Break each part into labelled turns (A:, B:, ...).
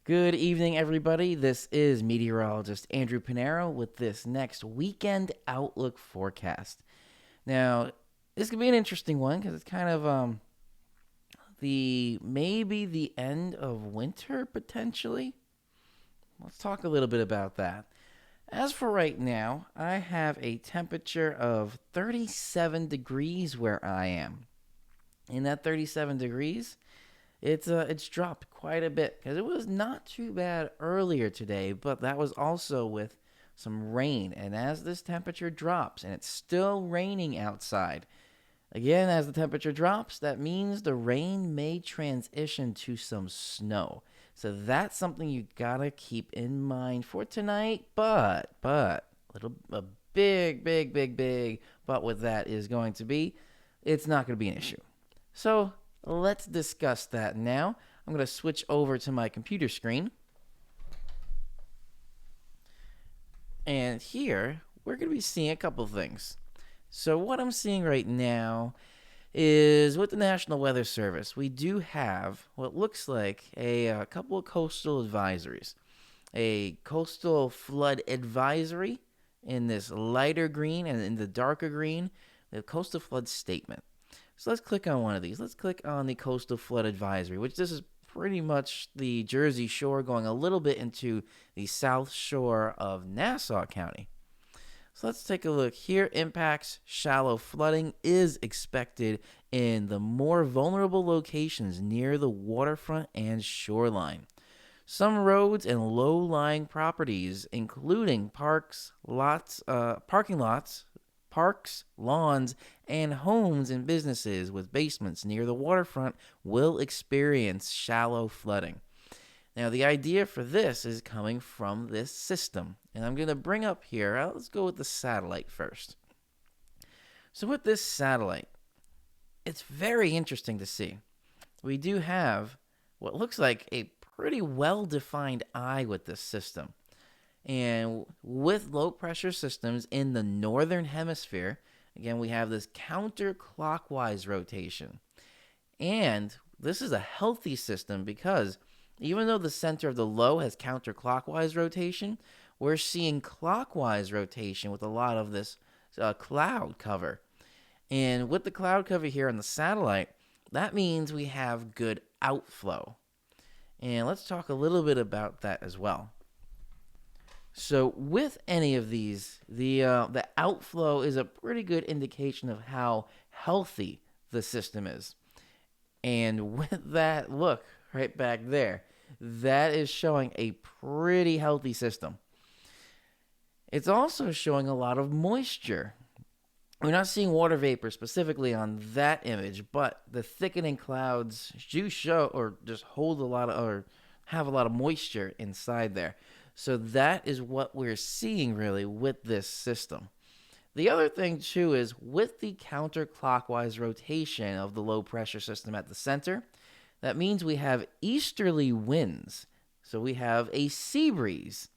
A: Good evening, everybody. This is meteorologist Andrew Pinero with this next weekend outlook forecast. Now, this could be an interesting one because it's kind of the maybe the end of winter potentially. Let's talk a little bit about that. As for right now, I have a temperature of 37 degrees where I am. In that 37 degrees, it's dropped quite a bit because it was not too bad earlier today, but that was also with some rain. And as this temperature drops, and it's still raining outside, again, as the temperature drops, that means the rain may transition to some snow. So that's something you gotta keep in mind for tonight. A big but with that is going to be, it's not going to be an issue. So let's discuss that now. I'm going to switch over to my computer screen. And here, we're going to be seeing a couple things. So what I'm seeing right now is with the National Weather Service, we do have what looks like a couple of coastal advisories. A coastal flood advisory in this lighter green, and in the darker green, the coastal flood statement. So let's click on one of these. Let's click on the coastal flood advisory, which this is pretty much the Jersey Shore going a little bit into the South Shore of Nassau County. So let's take a look here. Impacts: shallow flooding is expected in the more vulnerable locations near the waterfront and shoreline. Some roads and low-lying properties, including parking lots, parks, lawns, and homes and businesses with basements near the waterfront, will experience shallow flooding. Now, the idea for this is coming from this system. And I'm going to bring up here, let's go with the satellite first. So with this satellite, it's very interesting to see. We do have what looks like a pretty well-defined eye with this system. And with low-pressure systems in the northern hemisphere, again, we have this counterclockwise rotation. And this is a healthy system because even though the center of the low has counterclockwise rotation, we're seeing clockwise rotation with a lot of this cloud cover. And with the cloud cover here on the satellite, that means we have good outflow. And let's talk a little bit about that as well. So with any of these, the outflow is a pretty good indication of how healthy the system is. And with that, look right back there, that is showing a pretty healthy system. It's also showing a lot of moisture. We're not seeing water vapor specifically on that image, but the thickening clouds do show or just hold a lot of, or have a lot of moisture inside there. So that is what we're seeing really with this system. The other thing too is with the counterclockwise rotation of the low pressure system at the center, that means we have easterly winds. So we have a sea breeze.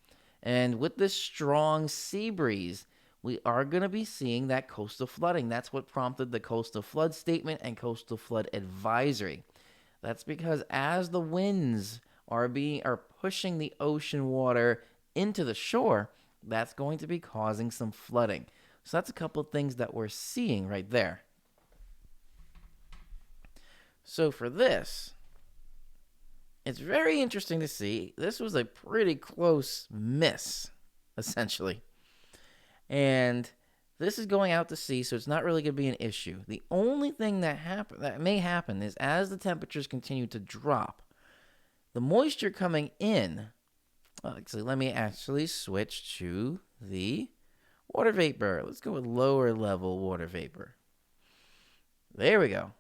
A: And with this strong sea breeze, we are going to be seeing that coastal flooding. That's what prompted the coastal flood statement and coastal flood advisory. That's because as the winds are pushing the ocean water into the shore, that's going to be causing some flooding. So that's a couple of things that we're seeing right there. So for this, it's very interesting to see. This was a pretty close miss, essentially. And this is going out to sea, so it's not really going to be an issue. The only thing that may happen is as the temperatures continue to drop, the moisture coming in, let me actually switch to the water vapor. Let's go with lower level water vapor. There we go.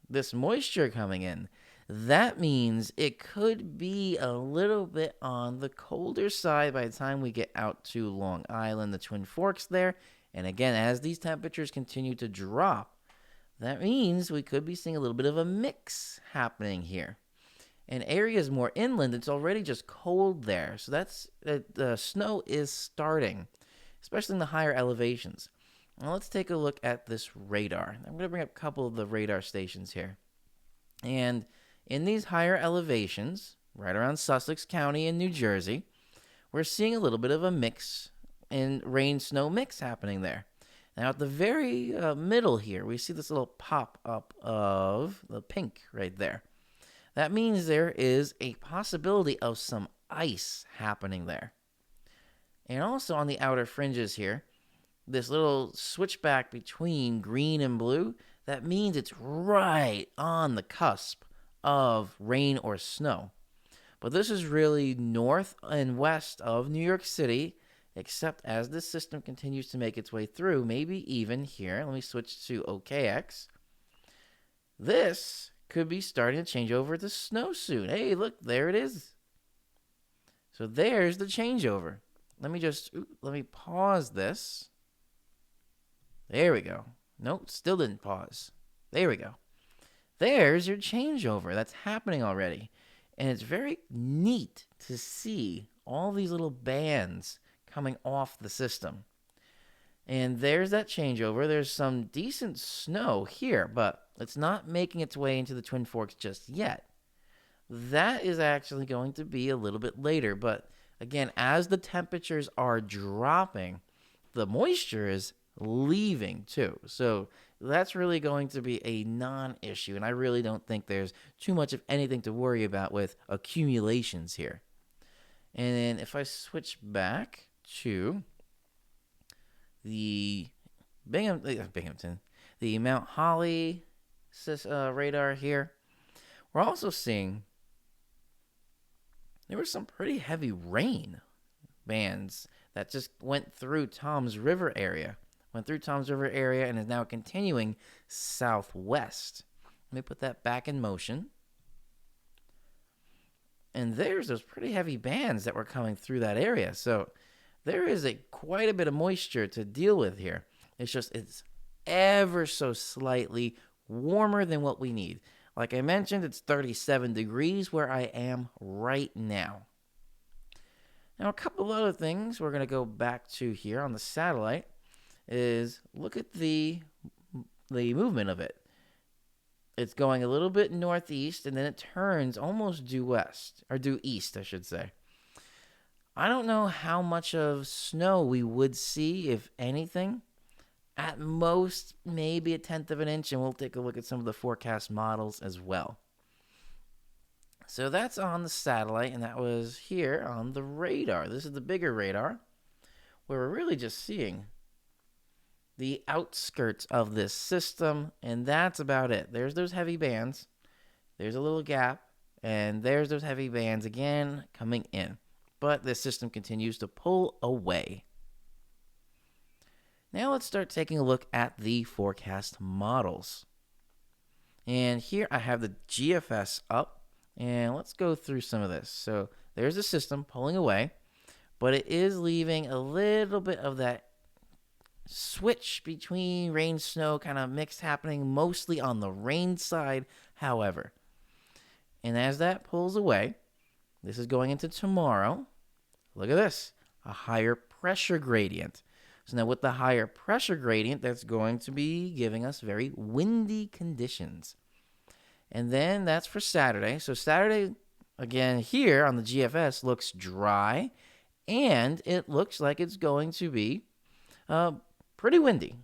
A: This moisture coming in, that means it could be a little bit on the colder side by the time we get out to Long Island, the Twin Forks there. And again, as these temperatures continue to drop, that means we could be seeing a little bit of a mix happening here. In areas more inland, it's already just cold there. So the snow is starting, especially in the higher elevations. Now let's take a look at this radar. I'm going to bring up a couple of the radar stations here. And in these higher elevations, right around Sussex County in New Jersey, we're seeing a little bit of a mix and rain-snow mix happening there. Now, at the very middle here, we see this little pop up of the pink right there. That means there is a possibility of some ice happening there. And also on the outer fringes here, this little switchback between green and blue, that means it's right on the cusp of rain or snow. But this is really north and west of New York City, except as this system continues to make its way through, maybe even here. Let me switch to OKX. This could be starting to change over to snow soon. Hey, look, there it is. So there's the changeover. Let me pause this. There we go. Nope, still didn't pause. There we go. There's your changeover. That's happening already. And it's very neat to see all these little bands coming off the system. And there's that changeover. There's some decent snow here, but it's not making its way into the Twin Forks just yet. That is actually going to be a little bit later. But again, as the temperatures are dropping, the moisture is leaving too. So that's really going to be a non-issue. And I really don't think there's too much of anything to worry about with accumulations here. And then if I switch back to the Binghamton, the Mount Holly radar here, we're also seeing there was some pretty heavy rain bands that just went through Tom's River area. And is now continuing southwest. Let me put that back in motion. And there's those pretty heavy bands that were coming through that area. So there is quite a bit of moisture to deal with here. It's ever so slightly warmer than what we need. Like I mentioned, it's 37 degrees where I am right now. Now, a couple other things we're going to go back to here on the satellite is look at the movement of it. It's going a little bit northeast, and then it turns almost due east, I should say. I don't know how much of snow we would see, if anything. At most, maybe 1/10 of an inch, and we'll take a look at some of the forecast models as well. So that's on the satellite, and that was here on the radar. This is the bigger radar, where we're really just seeing the outskirts of this system, and that's about it. There's those heavy bands. There's a little gap, and there's those heavy bands again coming in. But this system continues to pull away. Now let's start taking a look at the forecast models. And here I have the GFS up, and let's go through some of this. So there's the system pulling away, but it is leaving a little bit of that switch between rain, snow kind of mixed happening, mostly on the rain side, however. And as that pulls away, this is going into tomorrow. Look at this, a higher pressure gradient. So now with the higher pressure gradient, that's going to be giving us very windy conditions. And then that's for Saturday. So Saturday, again, here on the GFS, looks dry, and it looks like it's going to be pretty windy.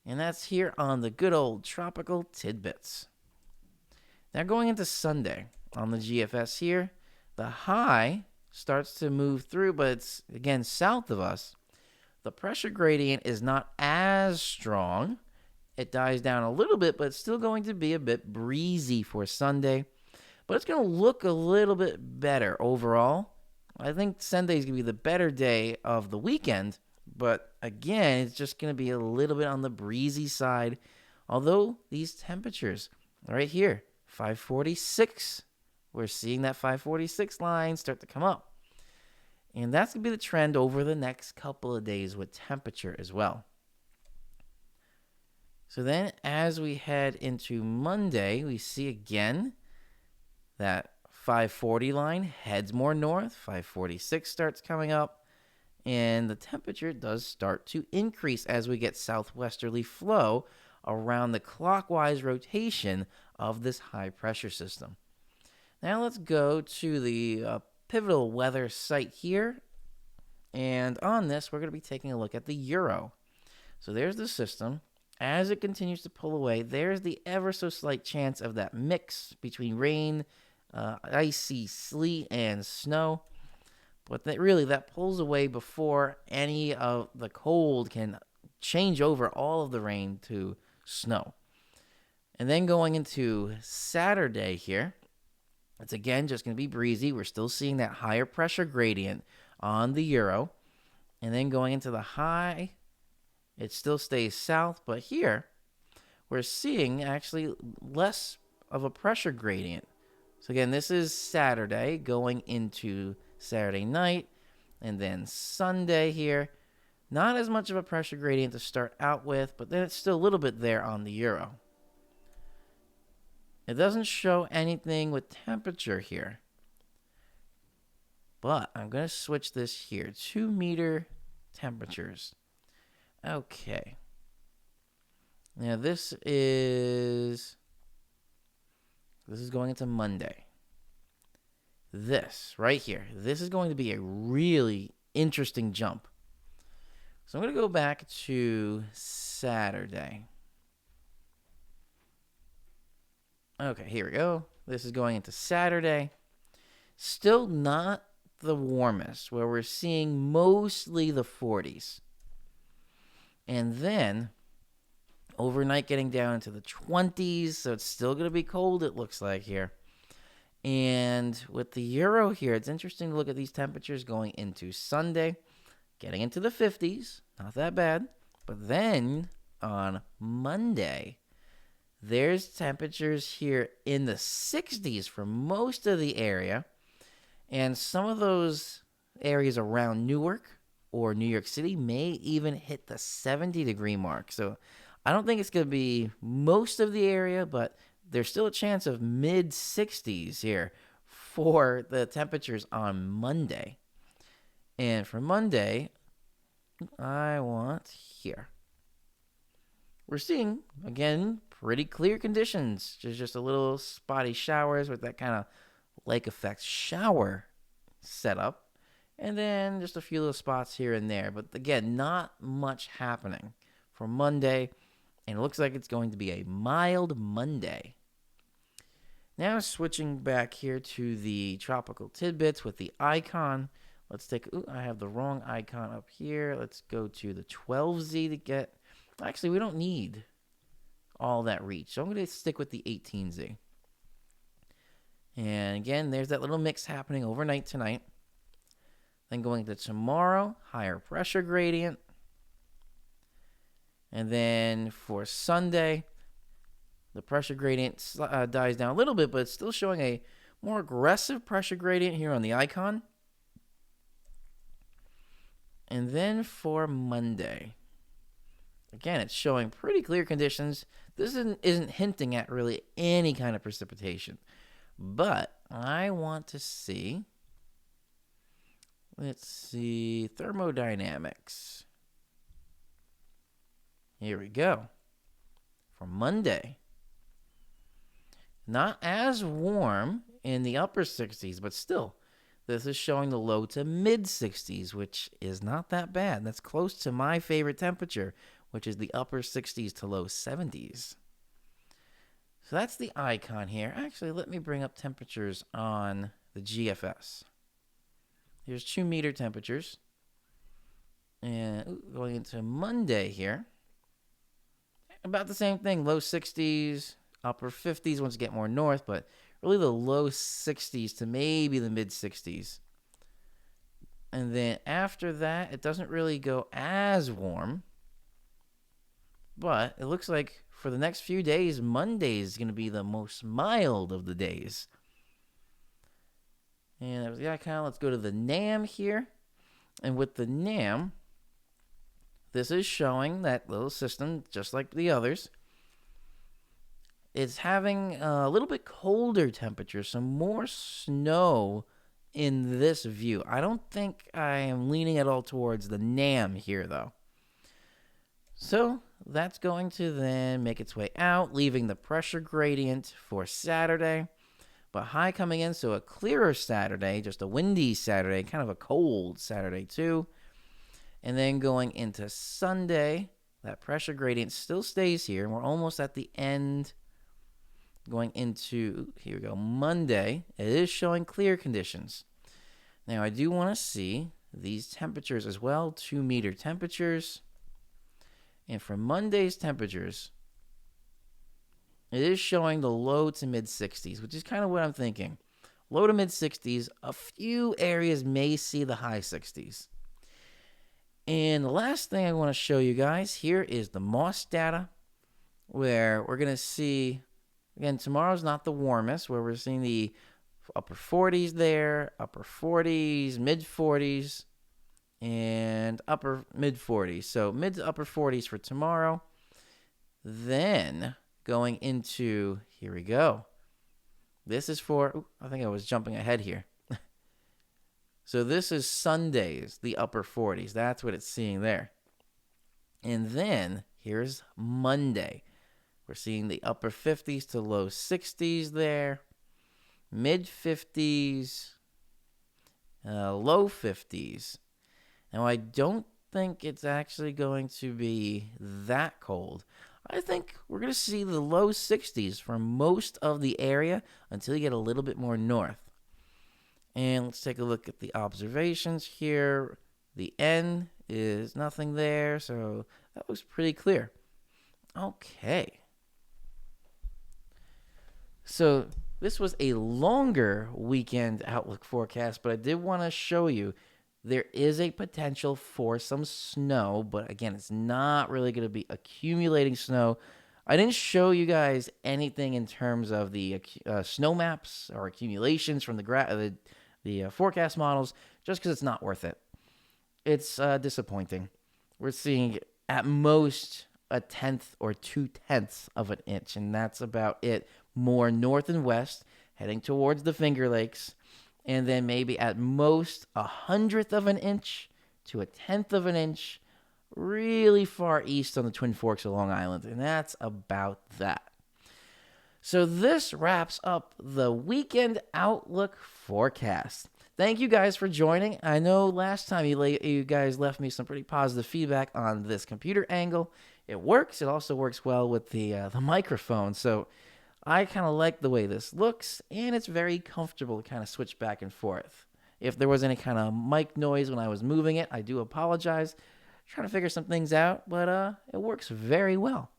A: And that's here on the good old tropical tidbits. Now going into Sunday on the GFS here, the high starts to move through, but it's, again, south of us. The pressure gradient is not as strong. It dies down a little bit, but it's still going to be a bit breezy for Sunday. But it's going to look a little bit better overall. I think Sunday is going to be the better day of the weekend. But again, it's just going to be a little bit on the breezy side. Although these temperatures right here, 546, we're seeing that 546 line start to come up. And that's going to be the trend over the next couple of days with temperature as well. So then as we head into Monday, we see again that 540 line heads more north. 546 starts coming up. And the temperature does start to increase as we get southwesterly flow around the clockwise rotation of this high pressure system. Now let's go to the pivotal weather site here. And on this, we're going to be taking a look at the Euro. So there's the system. As it continues to pull away, there's the ever so slight chance of that mix between rain, icy sleet, and snow. But that pulls away before any of the cold can change over all of the rain to snow. And then going into Saturday here, it's again just going to be breezy. We're still seeing that higher pressure gradient on the Euro. And then going into the high, it still stays south. But here, we're seeing actually less of a pressure gradient. So again, this is Saturday going into Saturday night. And then Sunday here. Not as much of a pressure gradient to start out with, but then it's still a little bit there on the Euro. It doesn't show anything with temperature here. But I'm going to switch this here. 2-meter temperatures. Okay. Now this is going into Monday. This right here. This is going to be a really interesting jump. So I'm going to go back to Saturday. Okay, here we go. This is going into Saturday. Still not the warmest, where we're seeing mostly the 40s. And then overnight getting down into the 20s, so it's still going to be cold, it looks like here. And with the Euro here, it's interesting to look at these temperatures going into Sunday, getting into the 50s, not that bad. But then on Monday, there's temperatures here in the 60s for most of the area. And some of those areas around Newark or New York City may even hit the 70-degree mark. So I don't think it's going to be most of the area, but there's still a chance of mid-60s here for the temperatures on Monday. And for Monday, I want here. We're seeing, again, pretty clear conditions. Just a little spotty showers with that kind of lake effect shower setup. And then just a few little spots here and there. But again, not much happening for Monday. And it looks like it's going to be a mild Monday. Now switching back here to the tropical tidbits with the icon. Let's take, I have the wrong icon up here. Let's go to the 12Z to get, actually we don't need all that reach. So I'm going to stick with the 18Z. And again, there's that little mix happening overnight tonight. Then going to tomorrow, higher pressure gradient. And then for Sunday, the pressure gradient dies down a little bit, but it's still showing a more aggressive pressure gradient here on the icon. And then for Monday, again, it's showing pretty clear conditions. This isn't hinting at really any kind of precipitation. But I want to see, let's see, thermodynamics. Here we go. For Monday, not as warm in the upper 60s, but still, this is showing the low to mid 60s, which is not that bad. That's close to my favorite temperature, which is the upper 60s to low 70s. So that's the icon here. Actually, let me bring up temperatures on the GFS. Here's 2-meter temperatures. And going into Monday here, about the same thing. Low 60s, upper 50s once you get more north, but really the low 60s to maybe the mid 60s. And then after that, it doesn't really go as warm. But it looks like for the next few days, Monday is going to be the most mild of the days. And that was the icon. Let's go to the NAM here. And with the NAM, this is showing that little system, just like the others. It's having a little bit colder temperatures, some more snow in this view. I don't think I am leaning at all towards the NAM here, though. So that's going to then make its way out, leaving the pressure gradient for Saturday. but high coming in, so a clearer Saturday, just a windy Saturday, kind of a cold Saturday too. And then going into Sunday, that pressure gradient still stays here, and we're almost at the end. Going into, here we go, Monday, it is showing clear conditions. Now, I do want to see these temperatures as well, 2-meter temperatures. And for Monday's temperatures, it is showing the low to mid 60s, which is kind of what I'm thinking. Low to mid 60s. A few areas may see the high 60s. And the last thing I want to show you guys here is the MOS data, where we're going to see, again, tomorrow's not the warmest, where we're seeing the upper 40s there, upper 40s, mid 40s, and upper mid 40s. So mid to upper 40s for tomorrow. Then going into, here we go. This is for, I think I was jumping ahead here. So this is Sundays, the upper 40s. That's what it's seeing there. And then here's Monday. We're seeing the upper 50s to low 60s there. Mid 50s, low 50s. Now, I don't think it's actually going to be that cold. I think we're going to see the low 60s for most of the area until you get a little bit more north. And let's take a look at the observations here. The N is nothing there, so that looks pretty clear. Okay. So this was a longer weekend outlook forecast, but I did want to show you there is a potential for some snow, but again, it's not really going to be accumulating snow. I didn't show you guys anything in terms of the snow maps or accumulations from the forecast models, just because it's not worth it. It's disappointing. We're seeing at most a 1/10 or 2/10 of an inch, and that's about it. More north and west, heading towards the Finger Lakes, and then maybe at most 1/100th of an inch to a 1/10 of an inch really far east on the Twin Forks of Long Island, and that's about that. So this wraps up the weekend outlook forecast. Thank you guys for joining. I know last time you guys left me some pretty positive feedback on this computer angle. It works. It also works well with the microphone. So I kind of like the way this looks, and it's very comfortable to kind of switch back and forth. If there was any kind of mic noise when I was moving it, I do apologize. Trying to figure some things out, but it works very well.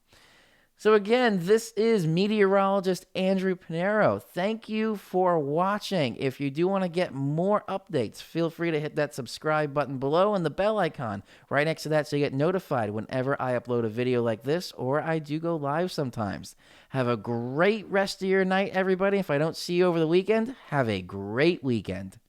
A: So again, this is meteorologist Andrew Pinero. Thank you for watching. If you do want to get more updates, feel free to hit that subscribe button below and the bell icon right next to that so you get notified whenever I upload a video like this, or I do go live sometimes. Have a great rest of your night, everybody. If I don't see you over the weekend, have a great weekend.